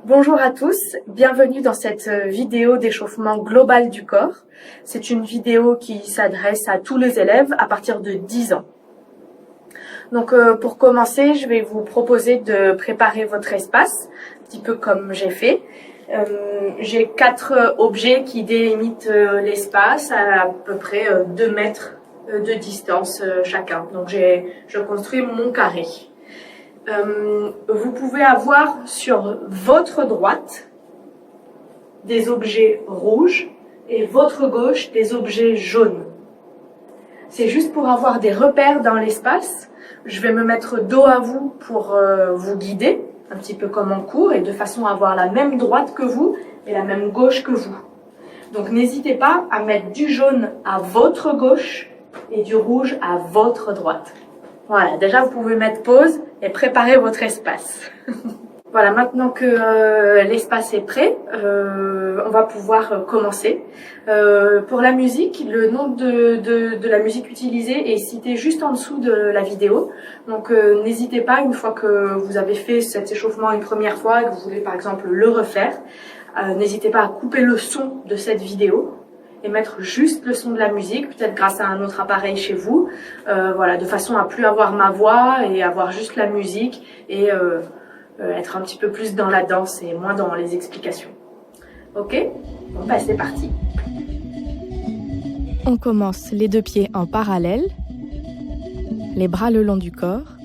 Bonjour à tous, bienvenue dans cette vidéo d'échauffement global du corps. C'est une vidéo qui s'adresse à tous les élèves à partir de 10 ans. Donc pour commencer, je vais vous proposer de préparer votre espace, un petit peu comme j'ai fait. J'ai 4 objets qui délimitent l'espace à peu près 2 mètres de distance chacun. Donc je construis mon carré. Vous pouvez avoir sur votre droite des objets rouges et votre gauche des objets jaunes. C'est juste pour avoir des repères dans l'espace. Je vais me mettre dos à vous pour vous guider, un petit peu comme en cours, et de façon à avoir la même droite que vous et la même gauche que vous. Donc n'hésitez pas à mettre du jaune à votre gauche et du rouge à votre droite. Voilà, déjà vous pouvez mettre pause et préparer votre espace. Voilà, maintenant que l'espace est prêt, on va pouvoir commencer. Pour la musique, le nom de la musique utilisée est cité juste en dessous de la vidéo. Donc n'hésitez pas, une fois que vous avez fait cet échauffement une première fois et que vous voulez par exemple le refaire, n'hésitez pas à couper le son de cette vidéo et mettre juste le son de la musique, peut-être grâce à un autre appareil chez vous, voilà, de façon à plus avoir ma voix et avoir juste la musique et être un petit peu plus dans la danse et moins dans les explications. Ok? Bon bah c'est parti. On commence les 2 pieds en parallèle, les bras le long du corps,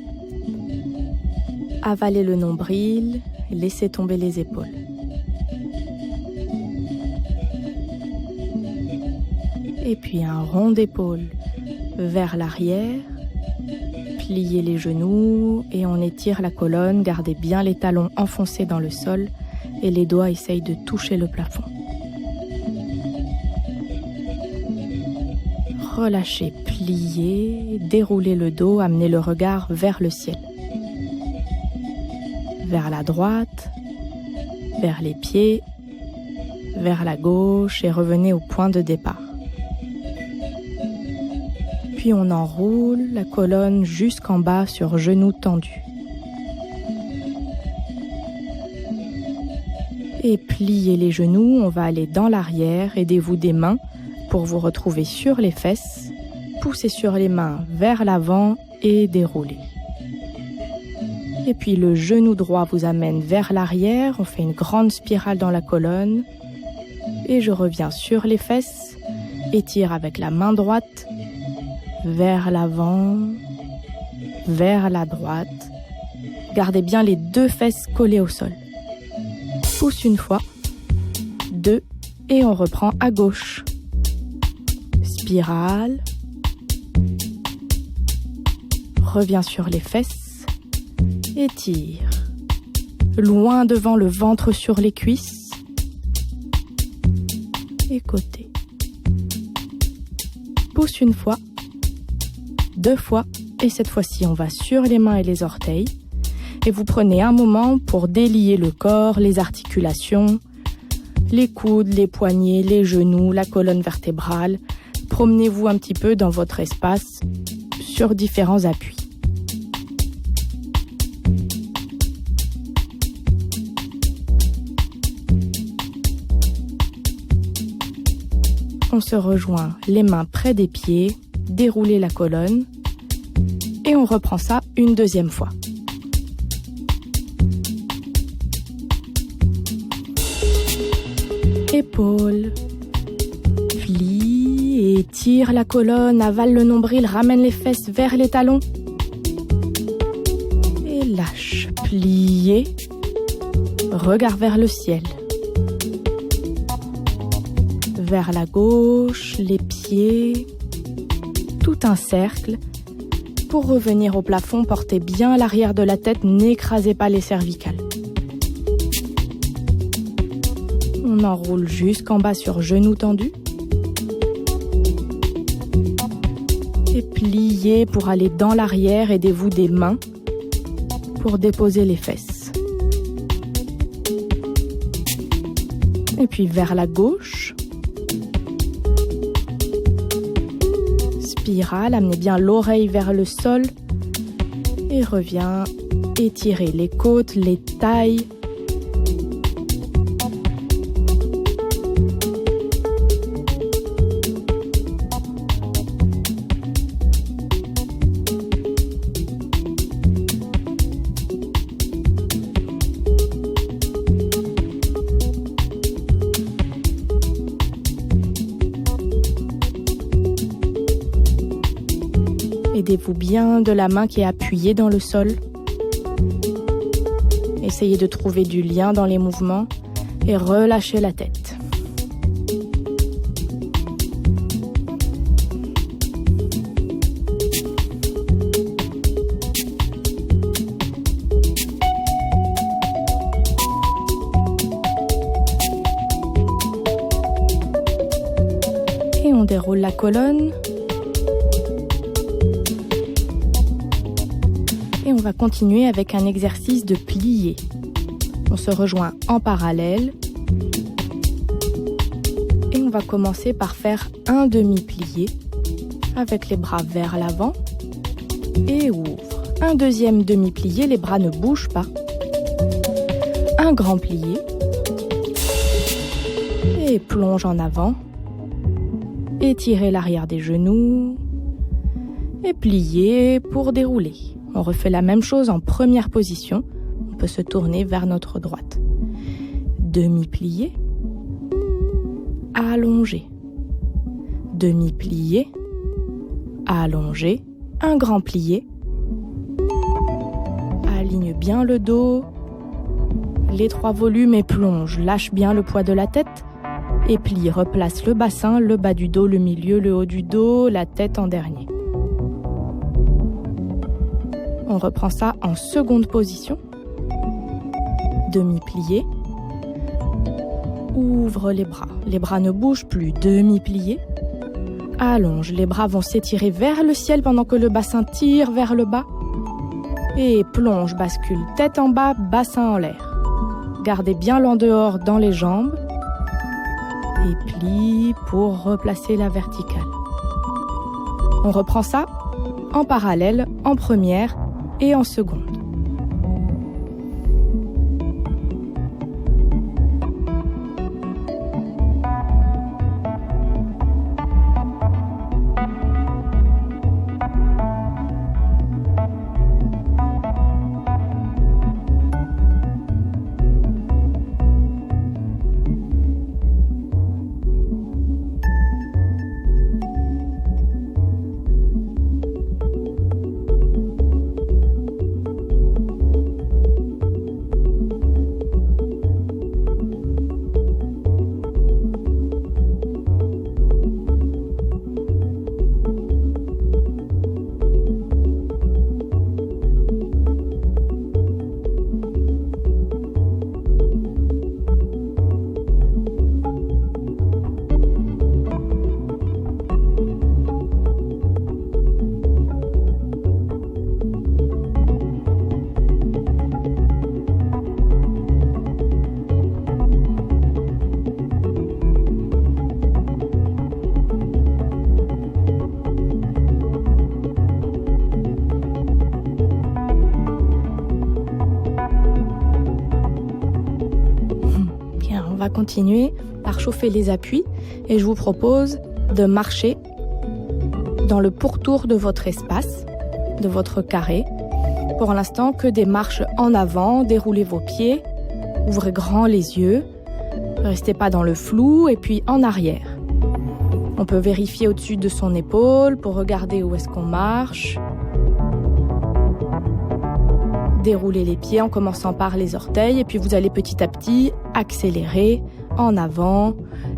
avaler le nombril, laisser tomber les épaules. Et puis un rond d'épaule vers l'arrière, pliez les genoux et on étire la colonne, gardez bien les talons enfoncés dans le sol et les doigts essayent de toucher le plafond. Relâchez, pliez, déroulez le dos, amenez le regard vers le ciel. Vers la droite, vers les pieds, vers la gauche et revenez au point de départ. Puis on enroule la colonne jusqu'en bas sur genoux tendus. Et pliez les genoux, on va aller dans l'arrière, aidez-vous des mains pour vous retrouver sur les fesses, poussez sur les mains vers l'avant et déroulez. Et puis le genou droit vous amène vers l'arrière, on fait une grande spirale dans la colonne et je reviens sur les fesses, étire avec la main droite, vers l'avant, vers la droite. Gardez bien les 2 fesses collées au sol. Pousse une fois, 2, et on reprend à gauche. Spirale. Reviens sur les fesses. Étire. Loin devant le ventre sur les cuisses. Et côté. Pousse une fois. 2 fois, et cette fois-ci on va sur les mains et les orteils et vous prenez un moment pour délier le corps, les articulations, les coudes, les poignets, les genoux, la colonne vertébrale. Promenez-vous un petit peu dans votre espace sur différents appuis. On se rejoint les mains près des pieds, déroulez la colonne et on reprend ça une 2e fois. Épaules, plie, étire la colonne, avale le nombril, ramène les fesses vers les talons et lâche, pliez, regard vers le ciel. Vers la gauche, les pieds, tout un cercle. Pour revenir au plafond, portez bien l'arrière de la tête, n'écrasez pas les cervicales. On enroule jusqu'en bas sur genoux tendus. Et pliez pour aller dans l'arrière, aidez-vous des mains pour déposer les fesses. Et puis vers la gauche. Spirale, amenez bien l'oreille vers le sol et reviens. Étirez les côtes, les tailles. Aidez-vous bien de la main qui est appuyée dans le sol. Essayez de trouver du lien dans les mouvements et relâchez la tête. Et on déroule la colonne. Et on va continuer avec un exercice de plié. On se rejoint en parallèle. Et on va commencer par faire un demi-plié avec les bras vers l'avant et ouvre. Un deuxième demi-plié, les bras ne bougent pas. Un grand plié. Et plonge en avant. Étirez l'arrière des genoux. Et pliez pour dérouler. On refait la même chose en première position. On peut se tourner vers notre droite. Demi-plié. Allongé. Demi-plié. Allongé. Un grand plié. Aligne bien le dos. Les 3 volumes et plonge. Lâche bien le poids de la tête. Et plie. Replace le bassin, le bas du dos, le milieu, le haut du dos, la tête en dernier. On reprend ça en seconde position. Demi-plié. Ouvre les bras. Les bras ne bougent plus. Demi-plié. Allonge. Les bras vont s'étirer vers le ciel pendant que le bassin tire vers le bas. Et plonge, bascule. Tête en bas, bassin en l'air. Gardez bien l'en-dehors dans les jambes. Et plie pour replacer la verticale. On reprend ça en parallèle, en première et en seconde. Continuez par chauffer les appuis et je vous propose de marcher dans le pourtour de votre espace, de votre carré. Pour l'instant, que des marches en avant, déroulez vos pieds, ouvrez grand les yeux, restez pas dans le flou et puis en arrière. On peut vérifier au-dessus de son épaule pour regarder où est-ce qu'on marche. Déroulez les pieds en commençant par les orteils et puis vous allez petit à petit accélérer en avant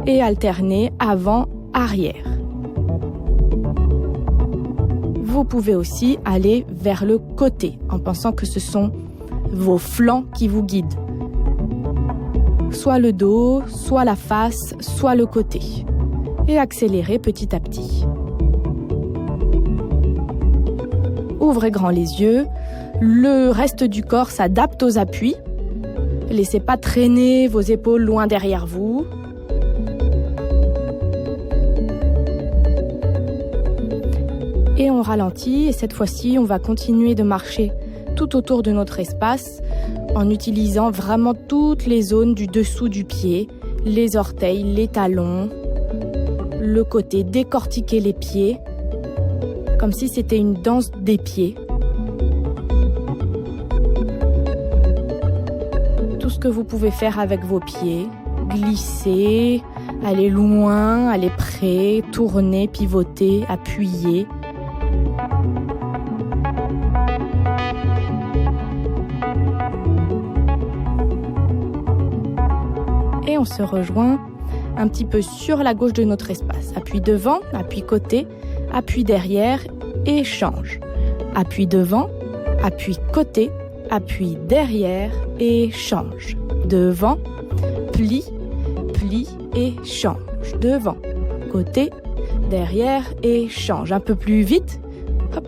et alterner avant-arrière. Vous pouvez aussi aller vers le côté en pensant que ce sont vos flancs qui vous guident. Soit le dos, soit la face, soit le côté. Et accélérez petit à petit. Ouvrez grand les yeux. Le reste du corps s'adapte aux appuis. Laissez pas traîner vos épaules loin derrière vous. Et on ralentit et cette fois-ci, on va continuer de marcher tout autour de notre espace en utilisant vraiment toutes les zones du dessous du pied, les orteils, les talons, le côté, décortiquer les pieds, comme si c'était une danse des pieds. Tout ce que vous pouvez faire avec vos pieds, glisser, aller loin, aller près, tourner, pivoter, appuyer. et on se rejoint un petit peu sur la gauche de notre espace. Appui devant, appui côté, appui derrière et change. Appui devant, appui côté, appui derrière et change. Devant, plie, plie et change. Devant, côté, derrière et change. Un peu plus vite. Hop.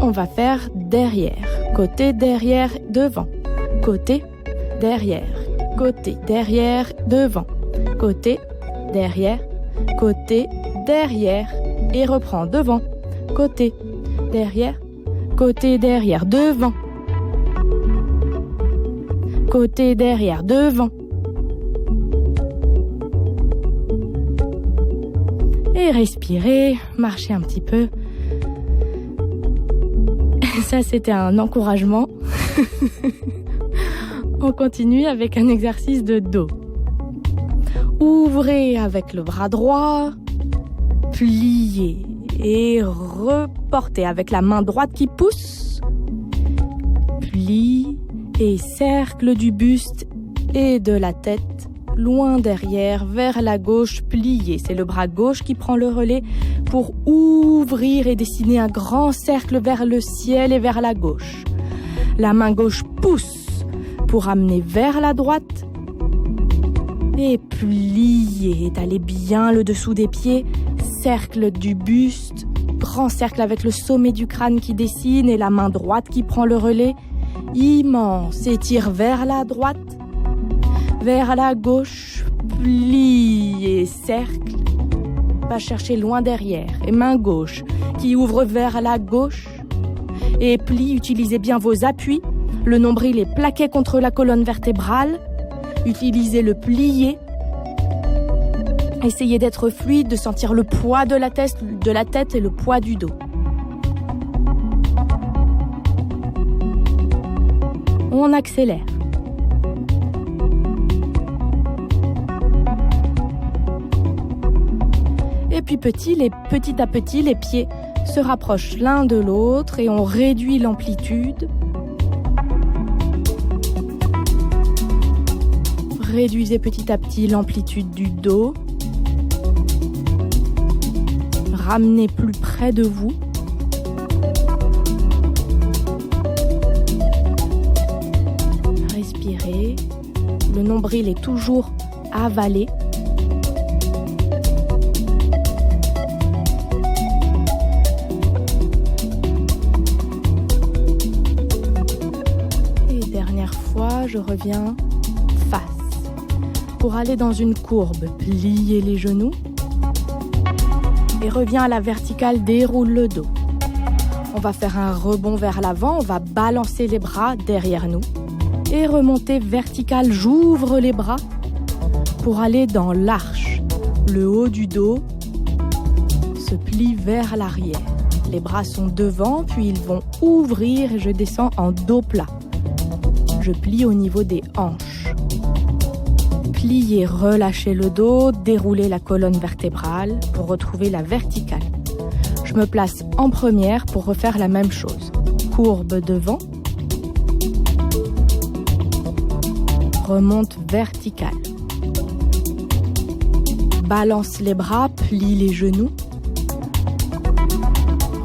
On va faire derrière, côté, derrière, devant, côté, derrière, côté, derrière, devant, côté, derrière, côté, derrière, et reprend devant, côté, derrière, devant, côté, derrière, devant. Et respirez, marchez un petit peu. Ça, c'était un encouragement. On continue avec un exercice de dos. Ouvrez avec le bras droit, pliez et reportez avec la main droite qui pousse. Plie et cercle du buste et de la tête, loin derrière, vers la gauche, plié. C'est le bras gauche qui prend le relais pour ouvrir et dessiner un grand cercle vers le ciel et vers la gauche. La main gauche pousse pour amener vers la droite et plier, étaler bien le dessous des pieds, cercle du buste, grand cercle avec le sommet du crâne qui dessine et la main droite qui prend le relais, immense, étire vers la droite, vers la gauche, plie et cercle, va chercher loin derrière, et main gauche qui ouvre vers la gauche, et plie, utilisez bien vos appuis, le nombril est plaqué contre la colonne vertébrale, utilisez le plié, essayez d'être fluide, de sentir le poids de la tête et le poids du dos. On accélère. Et puis petit à petit, les pieds se rapprochent l'un de l'autre et on réduit l'amplitude. Réduisez petit à petit l'amplitude du dos. Ramenez plus près de vous. Respirez. Le nombril est toujours avalé. Je reviens face. Pour aller dans une courbe, pliez les genoux et reviens à la verticale, déroule le dos. On va faire un rebond vers l'avant, on va balancer les bras derrière nous et remonter verticale, j'ouvre les bras pour aller dans l'arche. Le haut du dos se plie vers l'arrière. Les bras sont devant, puis ils vont ouvrir et je descends en dos plat. Je plie au niveau des hanches. Pliez, relâchez le dos, déroulez la colonne vertébrale pour retrouver la verticale. Je me place en première pour refaire la même chose. Courbe devant. Remonte verticale. Balance les bras, plie les genoux.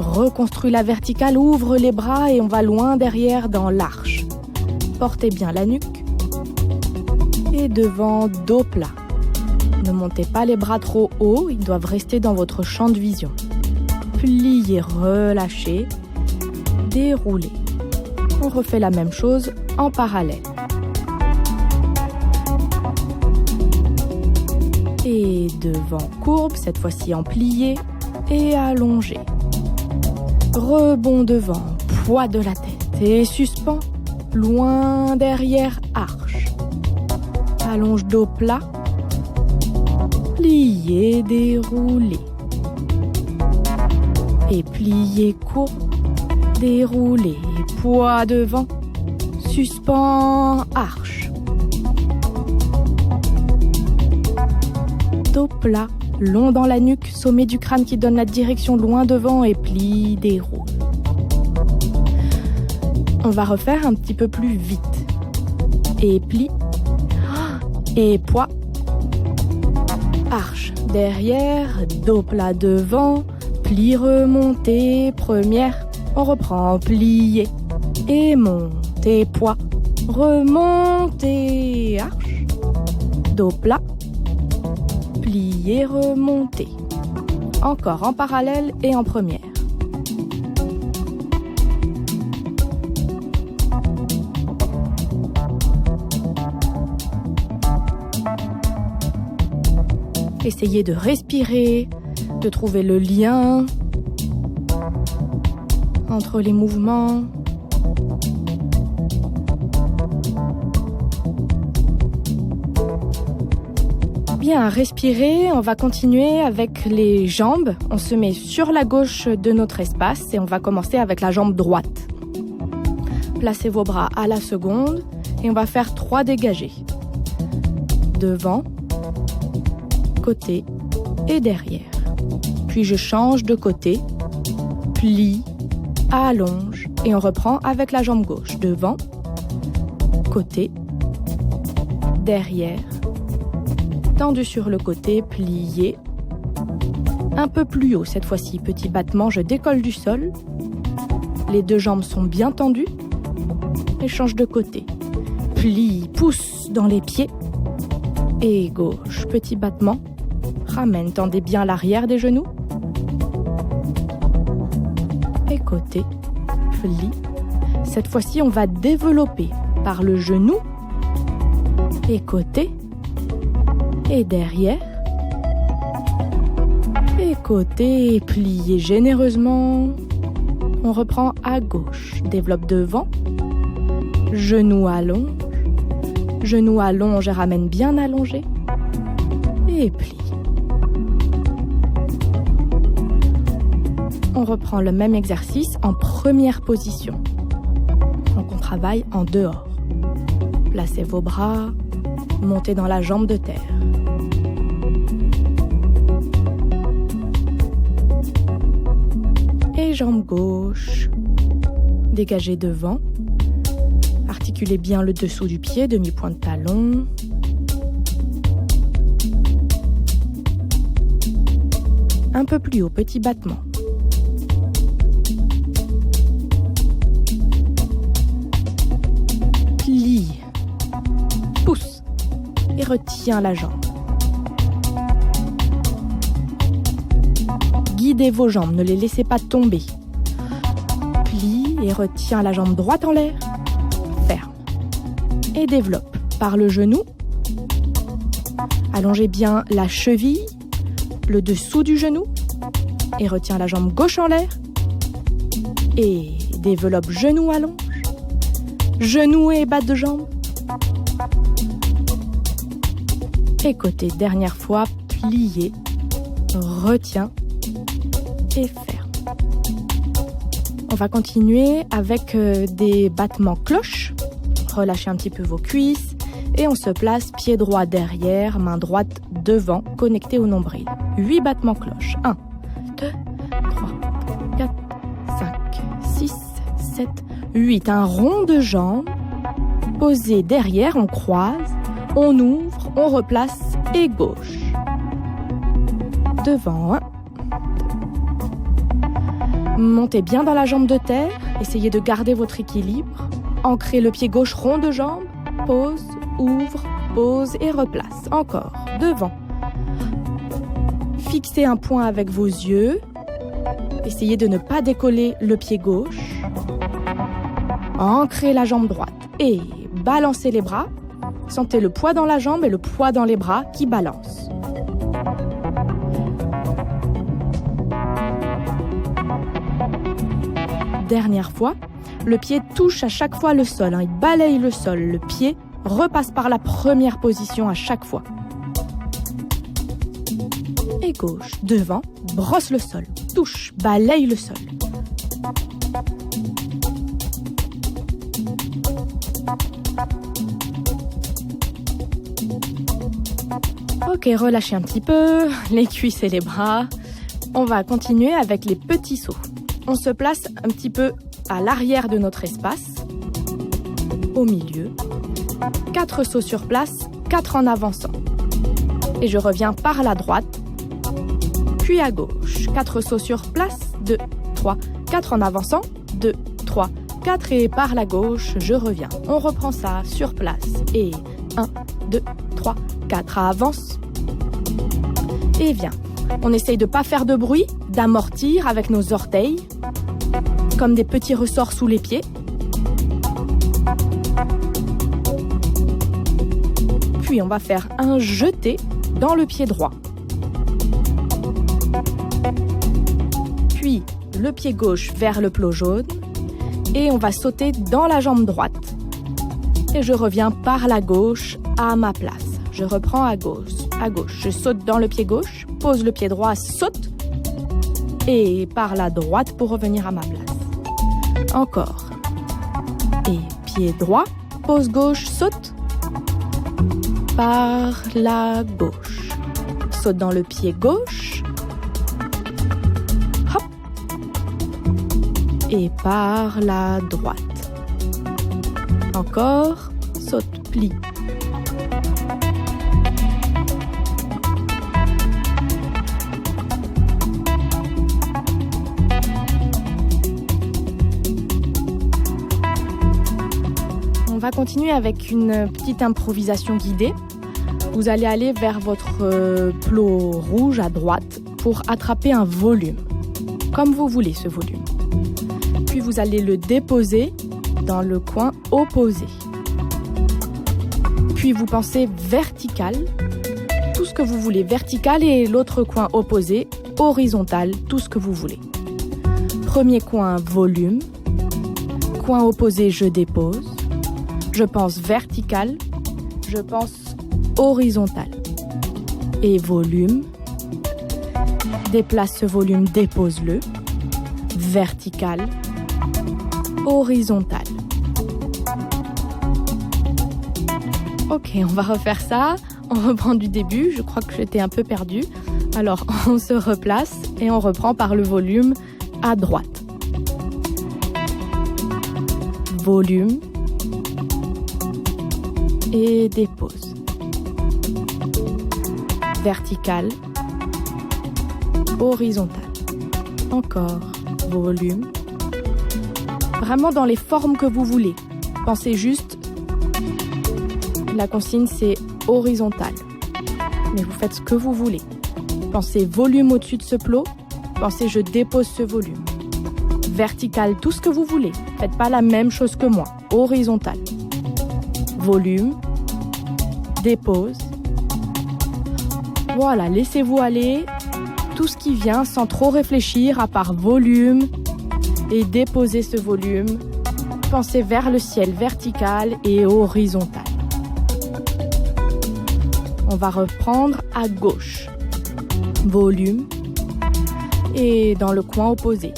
Reconstruis la verticale, ouvre les bras et on va loin derrière dans l'arche. Portez bien la nuque et devant, dos plat. Ne montez pas les bras trop haut, ils doivent rester dans votre champ de vision. Pliez, relâchez, déroulez. On refait la même chose en parallèle. Et devant, courbe, cette fois-ci en plié et allongé. Rebond devant, poids de la tête et suspend. Loin derrière, arche. Allonge dos plat. Pliez, déroulez. Et pliez, courbe. Déroulez, poids devant. Suspend, arche. Dos plat, long dans la nuque, sommet du crâne qui donne la direction loin devant et plie, déroule. On va refaire un petit peu plus vite. Et pli. Et poids. Arche derrière, dos plat devant, pli remonté, première. On reprend, plié. Et monté, poids. Remonté, arche. Dos plat. Plié, remonté. Encore en parallèle et en première. Essayez de respirer, de trouver le lien entre les mouvements. Bien, respirer, on va continuer avec les jambes. On se met sur la gauche de notre espace et on va commencer avec la jambe droite. Placez vos bras à la seconde et on va faire 3 dégagés. Devant, côté et derrière. Puis je change de côté, plie, allonge et on reprend avec la jambe gauche. Devant, côté, derrière, tendu sur le côté, plié. Un peu plus haut cette fois-ci, petit battement, je décolle du sol. Les 2 jambes sont bien tendues et change de côté. Plie, pousse dans les pieds et gauche, petit battement. Ramène, tendez bien l'arrière des genoux. Et côté, plie. Cette fois-ci, on va développer par le genou. Et côté. Et derrière. Et côté, plié généreusement. On reprend à gauche. Développe devant. Genou allonge. Genou allonge et ramène bien allongé. Et plie. On reprend le même exercice en première position. Donc on travaille en dehors. Placez vos bras, montez dans la jambe de terre. Et jambe gauche, dégagez devant. Articulez bien le dessous du pied, demi-point de talon. Un peu plus haut, petit battement. Plie, pousse et retiens la jambe. Guidez vos jambes, ne les laissez pas tomber. Plie et retiens la jambe droite en l'air. Ferme. Et développe par le genou. Allongez bien la cheville, le dessous du genou. Et retiens la jambe gauche en l'air. Et développe genou allonge. Genou et bas de jambe. Et côté, dernière fois, plié, retiens et ferme. On va continuer avec des battements cloches. Relâchez un petit peu vos cuisses et on se place pied droit derrière, main droite devant, connecté au nombril. 8 battements cloches. 1, 2, 3, 4, 5, 6, 7, 8. Un rond de jambes posé derrière, on croise, on ouvre, on replace et gauche. Devant, 1. Montez bien dans la jambe de terre, essayez de garder votre équilibre. Ancrez le pied gauche rond de jambe, pose, ouvre, pose et replace. Encore, devant. Fixez un point avec vos yeux. Essayez de ne pas décoller le pied gauche. Ancrez la jambe droite et balancez les bras. Sentez le poids dans la jambe et le poids dans les bras qui balancent. Dernière fois, le pied touche à chaque fois le sol. Il balaye le sol. Le pied repasse par la première position à chaque fois. Et gauche, devant, brosse le sol. Touche, balaye le sol. Ok, relâchez un petit peu les cuisses et les bras. On va continuer avec les petits sauts. On se place un petit peu à l'arrière de notre espace. au milieu, 4 sauts sur place, 4 en avançant. Et je reviens par la droite, puis à gauche. 4 sauts sur place, 2, 3, 4 en avançant, 2, 3, 4 et par la gauche, je reviens. On reprend ça sur place et 1, 2, 3, 4, avance et viens. On essaye de ne pas faire de bruit, d'amortir avec nos orteils, comme des petits ressorts sous les pieds. Puis on va faire un jeté dans le pied droit. Puis le pied gauche vers le plot jaune et on va sauter dans la jambe droite. Et je reviens par la gauche à ma place. Je reprends à gauche. Je saute dans le pied gauche, pose le pied droit, saute et par la droite pour revenir à ma place. Encore. Et pied droit, pose gauche, saute par la gauche. Saute dans le pied gauche. Hop. Et par la droite. Encore. Saute, plie. On va continuer avec une petite improvisation guidée. Vous allez aller vers votre plot rouge à droite pour attraper un volume, comme vous voulez ce volume. Puis vous allez le déposer dans le coin opposé. Puis vous pensez vertical, tout ce que vous voulez, vertical et l'autre coin opposé, horizontal, tout ce que vous voulez. Premier coin volume, coin opposé je dépose. Je pense vertical, je pense horizontal. Et volume, déplace ce volume, dépose-le. Vertical, horizontal. Ok, on va refaire ça. On reprend du début. Je crois que j'étais un peu perdue. Alors, on se replace et on reprend par le volume à droite. Volume. Et dépose. Vertical, horizontal. Encore, volume. Vraiment dans les formes que vous voulez. Pensez juste, la consigne c'est horizontal. Mais vous faites ce que vous voulez. Pensez volume au-dessus de ce plot. Pensez je dépose ce volume. Vertical, tout ce que vous voulez. Faites pas la même chose que moi. Horizontal. Volume, dépose. Voilà, laissez-vous aller, tout ce qui vient sans trop réfléchir à part volume et déposer ce volume. Pensez vers le ciel vertical et horizontal. On va reprendre à gauche. Volume et dans le coin opposé.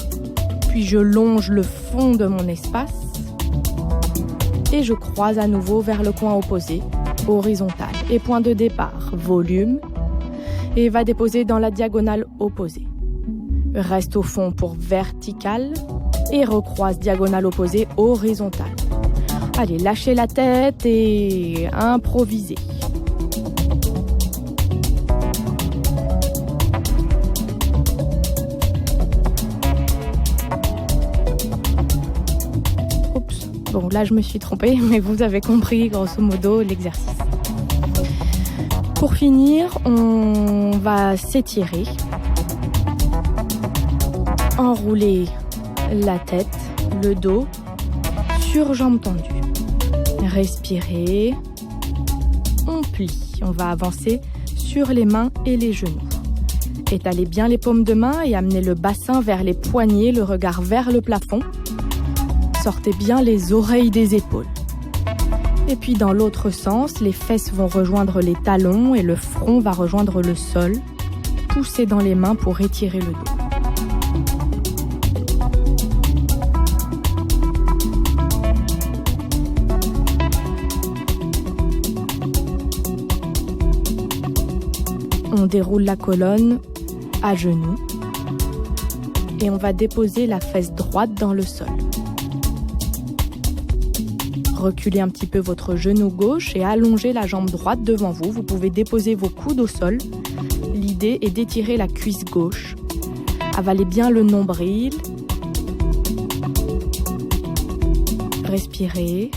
Puis je longe le fond de mon espace. Et je croise à nouveau vers le coin opposé, horizontal. Et point de départ, volume, et va déposer dans la diagonale opposée. Reste au fond pour vertical, et recroise diagonale opposée, horizontale. Allez, lâchez la tête et improvisez. Bon, là, je me suis trompée, mais vous avez compris, grosso modo, l'exercice. Pour finir, on va s'étirer, enrouler la tête, le dos, sur jambes tendues. Respirer, on plie. On va avancer sur les mains et les genoux. Étalez bien les paumes de main et amenez le bassin vers les poignets, le regard vers le plafond. Sortez bien les oreilles des épaules. Et puis dans l'autre sens, les fesses vont rejoindre les talons et le front va rejoindre le sol. Poussez dans les mains pour étirer le dos. On déroule la colonne à genoux et on va déposer la fesse droite dans le sol. Reculez un petit peu votre genou gauche et allongez la jambe droite devant vous. Vous pouvez déposer vos coudes au sol. L'idée est d'étirer la cuisse gauche. Avalez bien le nombril. Respirez.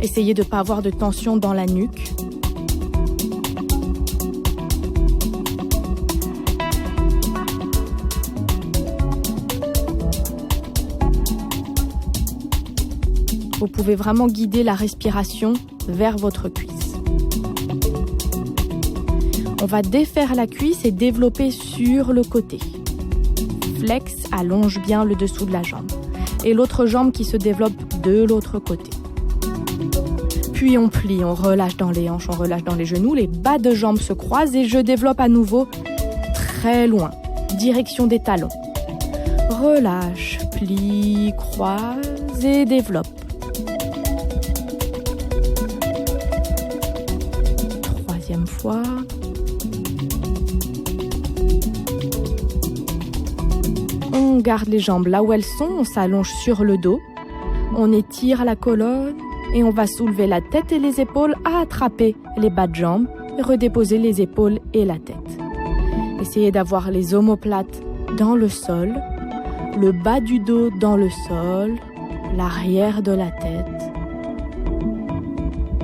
Essayez de ne pas avoir de tension dans la nuque. Vous pouvez vraiment guider la respiration vers votre cuisse. On va défaire la cuisse et développer sur le côté. Flex, allonge bien le dessous de la jambe. Et l'autre jambe qui se développe de l'autre côté. Puis on plie, on relâche dans les hanches, on relâche dans les genoux. Les bas de jambes se croisent et je développe à nouveau très loin, direction des talons. Relâche, plie, croise et développe. Troisième fois. On garde les jambes là où elles sont, on s'allonge sur le dos, on étire la colonne et on va soulever la tête et les épaules à attraper les bas de jambes et redéposer les épaules et la tête. Essayez d'avoir les omoplates dans le sol, le bas du dos dans le sol, l'arrière de la tête.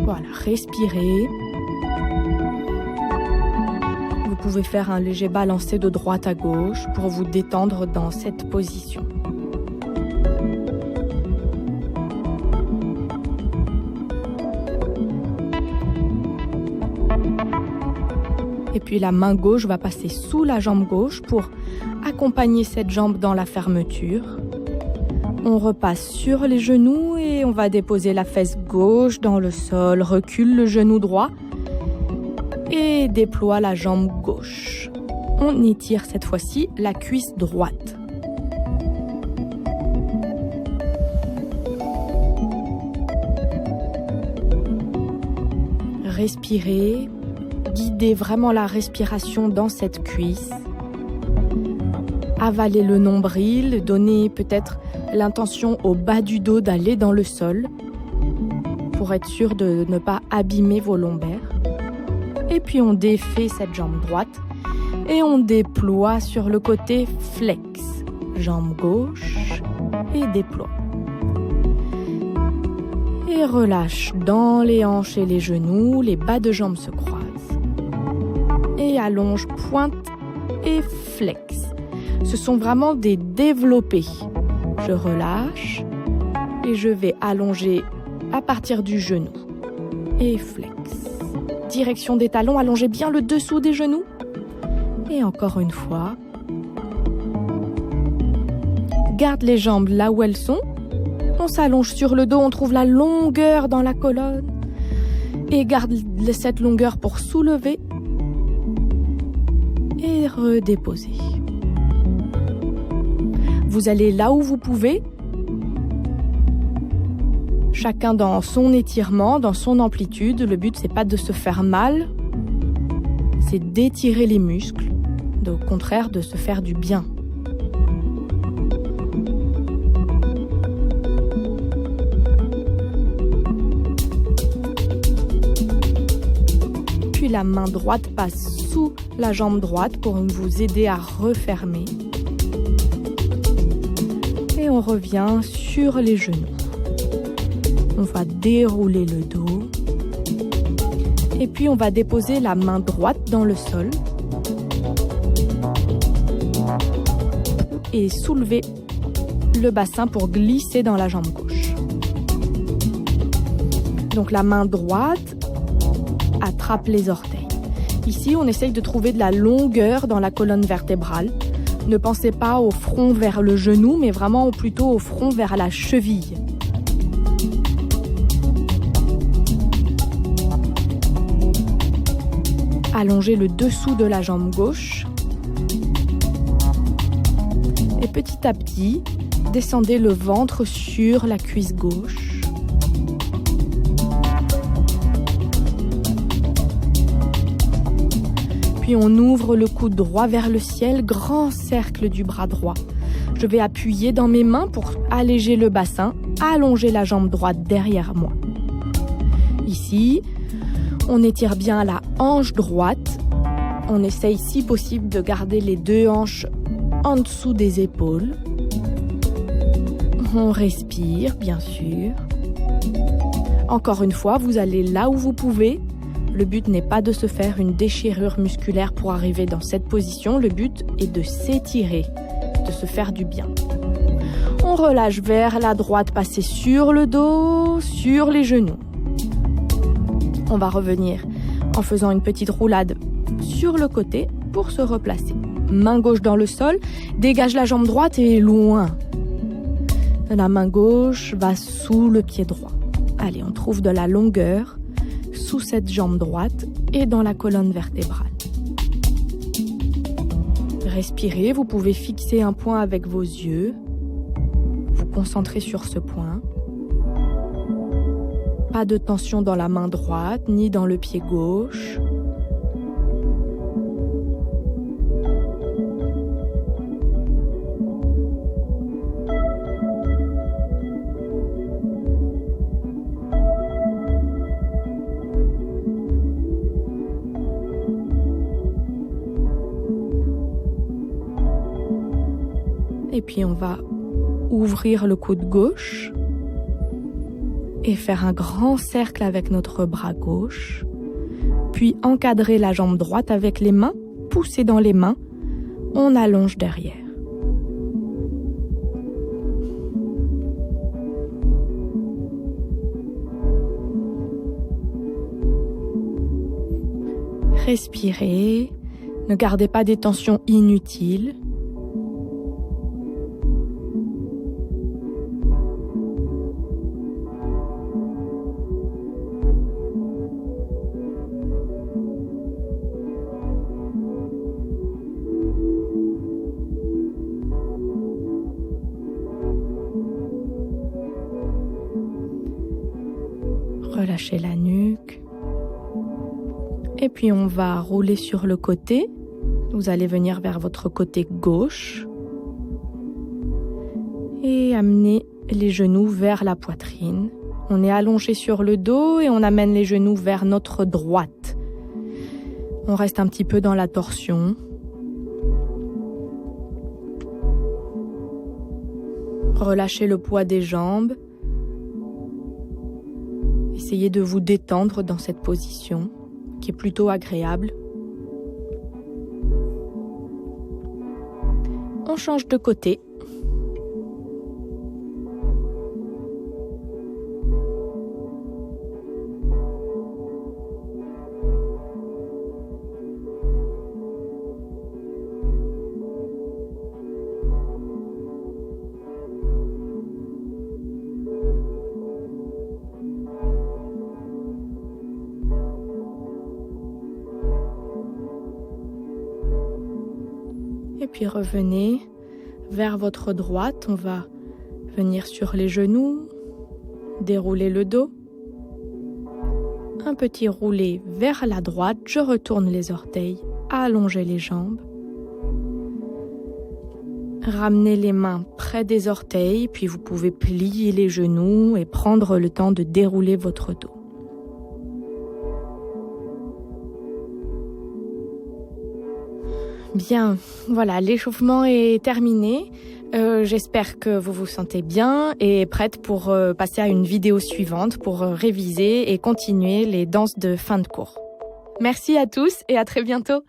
Voilà, respirez. Vous pouvez faire un léger balancé de droite à gauche pour vous détendre dans cette position. Et puis la main gauche va passer sous la jambe gauche pour accompagner cette jambe dans la fermeture. On repasse sur les genoux et on va déposer la fesse gauche dans le sol. Recule le genou droit et déploie la jambe gauche. On étire cette fois-ci la cuisse droite. Respirez, guidez vraiment la respiration dans cette cuisse. Avalez le nombril, donnez peut-être l'intention au bas du dos d'aller dans le sol pour être sûr de ne pas abîmer vos lombaires. Et puis on défait cette jambe droite et on déploie sur le côté flex. Jambe gauche et déploie. Et relâche dans les hanches et les genoux, les bas de jambes se croisent. Et allonge, pointe et flex. Ce sont vraiment des développés. Je relâche et je vais allonger à partir du genou. Et flex. Direction des talons, allongez bien le dessous des genoux. Et encore une fois. Garde les jambes là où elles sont. On s'allonge sur le dos, on trouve la longueur dans la colonne. Et garde cette longueur pour soulever. Et redéposer. Vous allez là où vous pouvez. Chacun dans son étirement, dans son amplitude. Le but, c'est pas de se faire mal, c'est d'étirer les muscles, au contraire de se faire du bien. Puis la main droite passe sous la jambe droite pour vous aider à refermer. Et on revient sur les genoux. On va dérouler le dos. Et puis on va déposer la main droite dans le sol. Et soulever le bassin pour glisser dans la jambe gauche. Donc la main droite attrape les orteils. Ici, on essaye de trouver de la longueur dans la colonne vertébrale. Ne pensez pas au front vers le genou, mais vraiment plutôt au front vers la cheville. Allongez le dessous de la jambe gauche. Et petit à petit, descendez le ventre sur la cuisse gauche. Puis on ouvre le coude droit vers le ciel, grand cercle du bras droit. Je vais appuyer dans mes mains pour alléger le bassin, allonger la jambe droite derrière moi. Ici, on étire bien la hanche droite. On essaye si possible de garder les deux hanches en dessous des épaules. On respire, bien sûr. Encore une fois, vous allez là où vous pouvez. Le but n'est pas de se faire une déchirure musculaire pour arriver dans cette position. Le but est de s'étirer, de se faire du bien. On relâche vers la droite, passer sur le dos, sur les genoux. On va revenir en faisant une petite roulade sur le côté pour se replacer. Main gauche dans le sol, dégage la jambe droite et loin. La main gauche va sous le pied droit. Allez, on trouve de la longueur sous cette jambe droite et dans la colonne vertébrale. Respirez, vous pouvez fixer un point avec vos yeux. Vous concentrez sur ce point. Pas de tension dans la main droite ni dans le pied gauche. Et puis on va ouvrir le coude gauche et faire un grand cercle avec notre bras gauche. Puis encadrer la jambe droite avec les mains, pousser dans les mains, on allonge derrière. Respirez, ne gardez pas des tensions inutiles. Relâchez la nuque. Et puis on va rouler sur le côté. Vous allez venir vers votre côté gauche. Et amener les genoux vers la poitrine. On est allongé sur le dos et on amène les genoux vers notre droite. On reste un petit peu dans la torsion. Relâchez le poids des jambes. Essayez de vous détendre dans cette position, qui est plutôt agréable. On change de côté. Et puis revenez vers votre droite. On va venir sur les genoux, dérouler le dos. Un petit roulé vers la droite. Je retourne les orteils, allonger les jambes. Ramenez les mains près des orteils, puis vous pouvez plier les genoux et prendre le temps de dérouler votre dos. Bien, voilà, l'échauffement est terminé. J'espère que vous vous sentez bien et prête pour passer à une vidéo suivante pour réviser et continuer les danses de fin de cours. Merci à tous et à très bientôt.